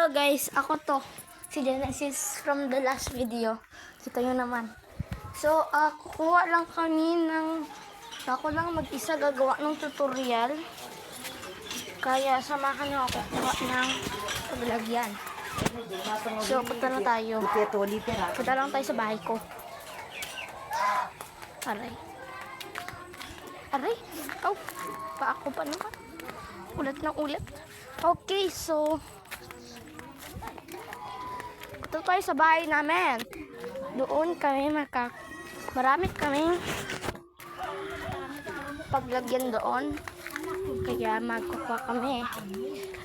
Hello guys, ako to. Si Genesis from the last video. Kita nyo naman. So, kukuha lang kami ng... Ako lang mag-isa gagawa ng tutorial. Kaya samahan nyo ako kuha ng paglagyan. So, punta na tayo. Punta lang tayo sa bahay ko. Aray. Aray. Oh, pa ako pa naman. Ulat ng ulat. Okay, so... Ito tayo sa bahay namin. Doon kami marami kaming paglagyan doon. Kaya magkukuha kami.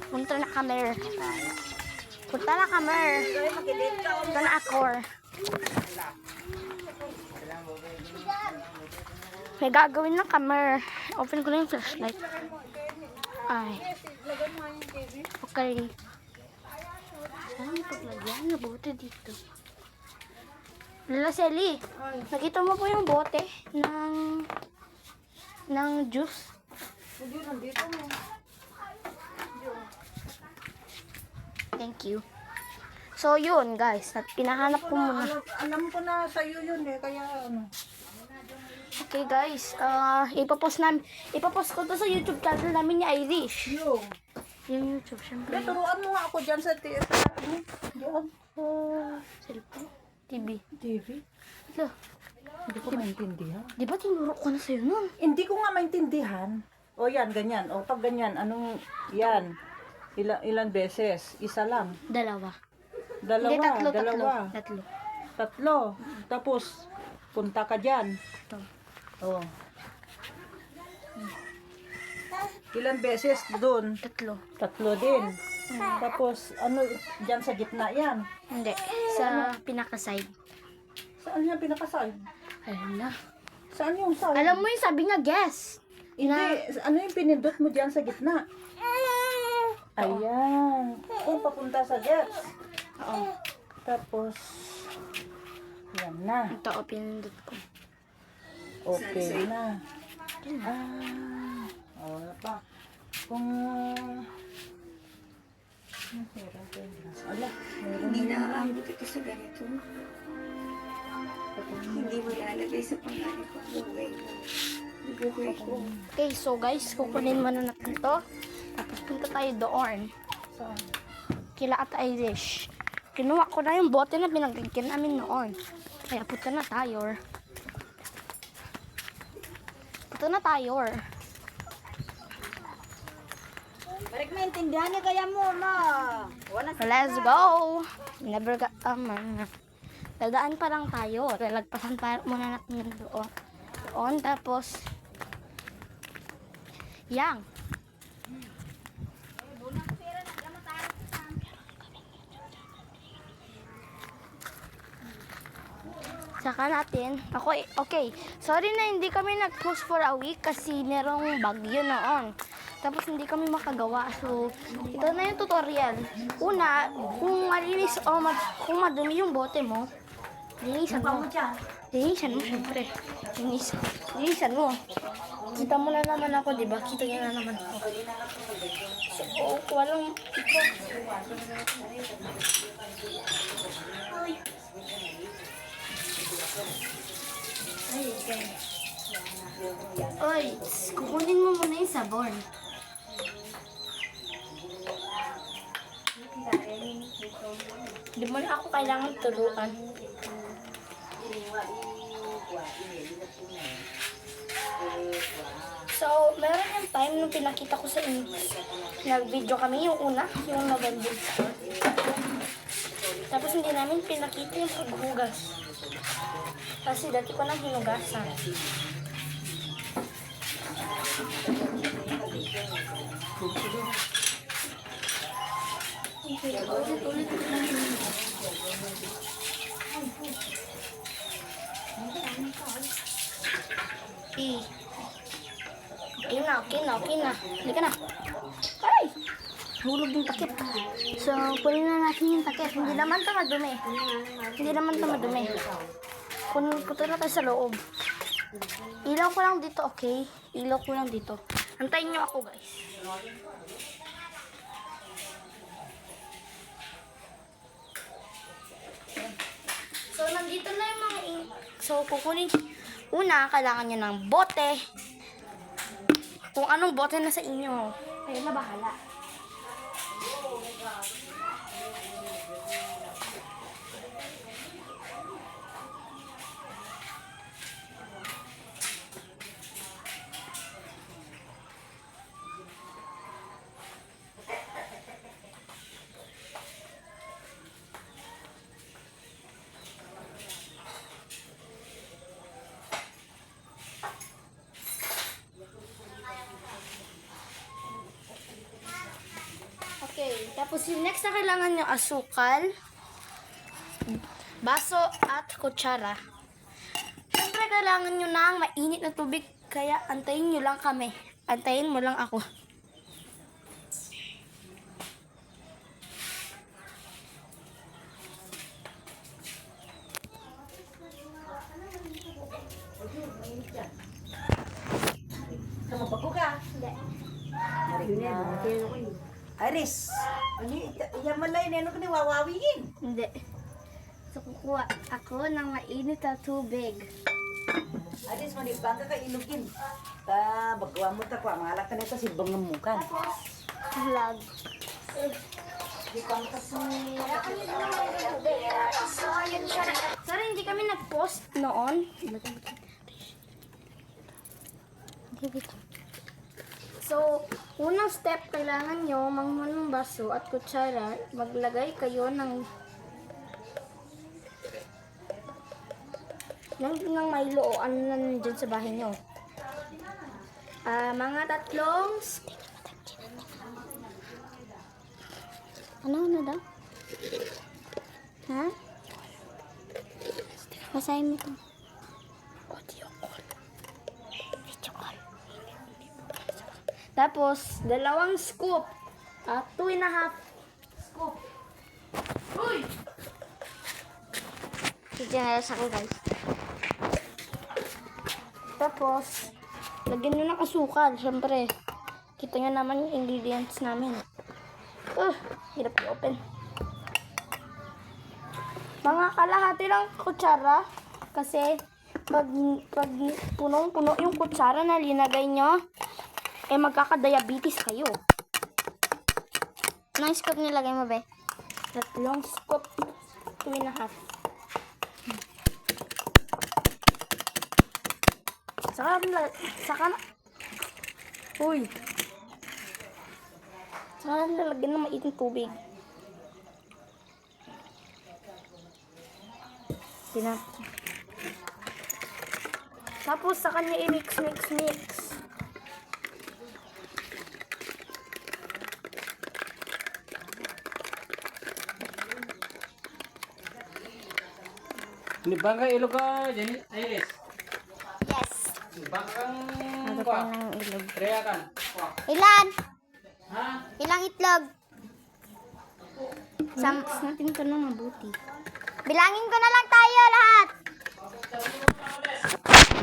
Punta na kami. Punta na kami. Punta na ako. May gagawin na kami. Open ko na yung flashlight. Ay. Okay. Saan yung paglagyan? Nabote dito. Lala Selly, nakita mo po yung bote ng juice? Hindi, nandito mo. Thank you. So, yun guys. Pinahanap ko muna. Alam ko na sa'yo yun eh, kaya ano. Okay guys, ipapost ko to sa YouTube channel namin ni Irish. Yung YouTube, syempre. Turuan mo nga ako dyan sa diyan. Cellphone. TV. TV? Lo, Hindi ko maintindihan. di ba tinuro ko na sa'yo nun? Hindi ko nga maintindihan. O yan, ganyan. O pag ganyan, anong yan? Ilan beses? Isa lang. Dalawa. Dalawa. Hindi, tatlo. Tatlo. Tapos, punta ka dyan. Ito. O. Ilan beses doon? Tatlo. Din. Tapos, ano, dyan sa gitna yan. Hindi. Sa pinaka-side. Saan niya pinakasal? Alam na. Saan yung side? Alam mo yung sabi nga, guess. Hindi. Ano yung pinindot mo dyan sa gitna? Ayan. Kung papunta sa gets. Oo. Tapos, yan na. Ito, pinindot ko. Okay na. Wala pa. Kung... Ala, Hindi naaabot ito sa ganito. Hindi mo lalagay sa pangalan ko. Bugay ko. Okay, so guys, kukunin muna natin to. Tapos punta tayo doon. saan? Kila Ate Irish. Kinuha ko na yung bote na pinaglagyan namin noon. Kaya punta na tayo. Balik maintindihan niya kaya mo, ma. Let's go! Never got dadaan pa lang tayo. Lalagpasan pa muna natin doon. Tapos yang. Saka natin. Okay. Sorry na hindi kami nag-post for a week kasi merong bagyo noon. Tapos hindi kami makagawa. So, ito na yung tutorial. Una, kung malinis o kung madumi yung bote mo, linisan mo. Linisan mo, syempre. Linisan mo. Kita mo na naman ako, di ba? Kita niya na naman ako. So, walang ito. Oy, kukunin mo muna yung sabon. Di mo na ako kailangan turuan. So, meron yung time nung pinakita ko sa inyo. Nag-video kami yung una, yung magandang store. Tapos hindi namin pinakita yung paghugas. Kasi dati ko nang hinugasan. Ulit. Okay na. Halika na. Ay! Hulog yung takip. So, kunin na natin yung takip. Hindi naman ito madumi. Kunin ko na tayo sa loob. Ilaw ko lang dito, okay? Ilaw ko lang dito. Antayin nyo ako, guys. nandito na yung mga So, kukunin. Una, kailangan nyo ng bote. Kung anong bote na sa inyo. Kayo na bahala. Okay, tapos yung next na kailangan nyo asukal, baso at kutsara. Siyempre kailangan nyo ng mainit na tubig, kaya antayin nyo lang kami. Antayin mo lang ako. Kamabako ka. Hindi. Aris, yaman lang yun, ano ka wawawingin? Hindi. So kukuha ako ng mainit na tubig. Aris, manibang ka inugin. Bagawa mo ta ko, mga ka nito si bangamukan. Vlog. Sorry, hindi kami nag-post noon. So, unang step, kailangan nyo manguha ng baso at kutsara. Maglagay kayo ng Milo o ano na nandyan sa bahay nyo. Mga tatlong ano daw? Ha? Basahin mo ito. Audio call. Video call. Tapos, 2 scoop. 2.5 scoop. Uy! Generous ako, guys. Tapos, lagyan nyo ng asukal, syempre. Kita nyo naman yung ingredients namin. Hirap i-open. Mga kalahati lang kutsara. Kasi, pag punong-puno yung kutsara na linagay nyo, magkaka-diabetes kayo. Anong scoop nilagay mo, be? 3 scoop. 2.5. Saka na. Uy. Saka na lalagyan ng maiting tubig. Tapos sa kanya i-mix. Nibang ka ilog ka, Jenny Iris. Yes. Nibang kang Ng ilog. Treya kan. Ilan? Ha? Ilang itlog? Mix natin ito na mabuti. Bilangin ko na lang tayo lahat.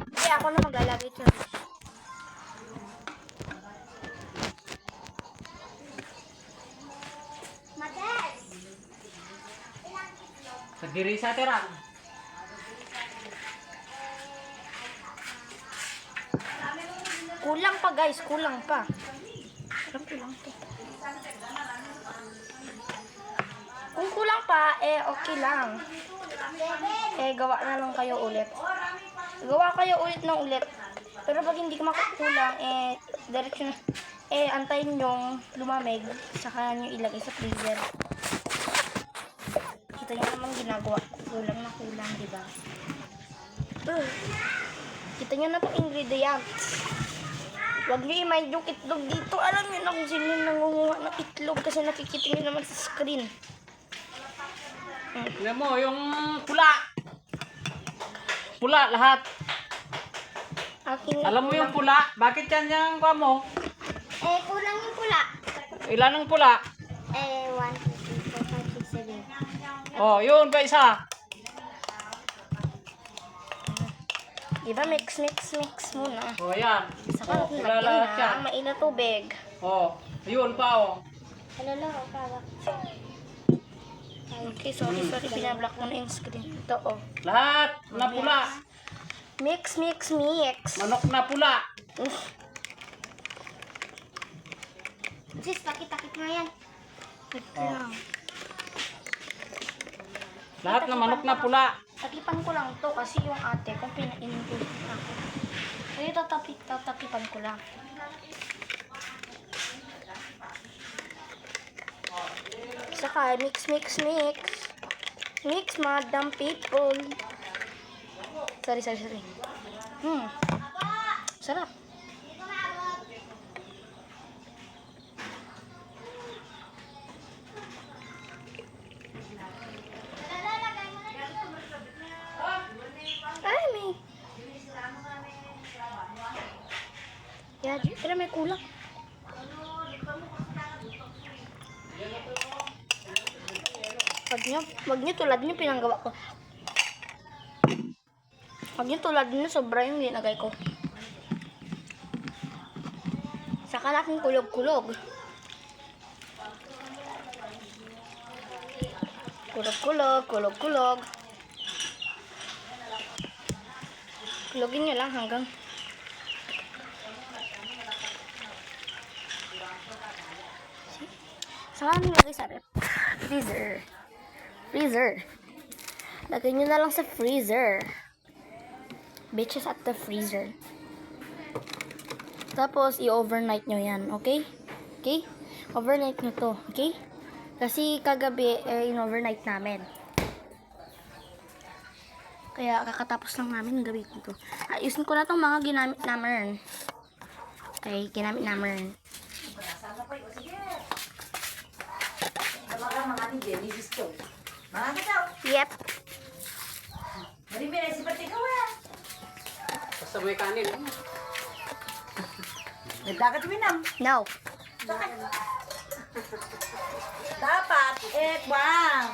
Hindi, ako na maglalagay ito. Mades! Sa diri sa terang. Kulang pa guys, kulang pa. Kulang pa. Kung kulang pa, okay lang. Gawa na lang kayo ulit. Gawa kayo ulit ng ulit. Pero pag hindi ka makakulang, diretso na, antayin yung lumamig, saka nyo ilagay sa freezer. Kita nyo naman ginagawa. Kulang na kulang, diba? Kita nyo na itong ingredients. Huwag nyo i-mind yung itlog dito. Alam nyo na kung sino yung nangunguha ng itlog kasi nakikita nyo naman sa screen. Tingnan mo, yung pula. Pula lahat. Alam mo yung pula? Bakit yan yung kwa mo? Kulang yung pula. Ilan ang pula? 1, 2, 3, 4, 5, 6, 7. Oh, yun pa isa. Diba mix muna. Oh, yan. Saka Oh, pula lahat yan. mainit tubig. Oh, yun pa oh. Alala, kawak. Okay, sorry. Pinablock ko na yung screen. Ito, oh. Lahat na pula. Mix. Manok na pula. Sis, takit nga yan. Wait lang. Lahat na manok na pula. Takipan ko lang to kasi yung ate ko pinainimpulit ako. Kaya tatakipan ko lang. Saka mix. Mix, madam people. Sorry. Sarap. Ay, may. Yeah, pero may kulang. Wag nyo tulad nyo pinanggawa ko. Wag nyo tulad nyo sobra yung ginagay ko. Saka natin kulog-kulog. Kulog-kulog. Kulogin nyo lang hanggang saka nilagay sa rep. Freezer. Lagay nyo na lang sa freezer. Bitches at the freezer. Tapos, i-overnight nyo yan. Okay? Overnight nyo to. Okay? Kasi kagabi, in-overnight namin. Kaya, kakatapos lang namin gamitin to. Ayusin ko na tong mga ginamit namin. Okay, ginamit namin. Mga ni Jenny gusto. Mga kataw. Yep. Marimi na si pati ko eh. Basta may kanin. Nagdagat minam. No. Dapat. Wow.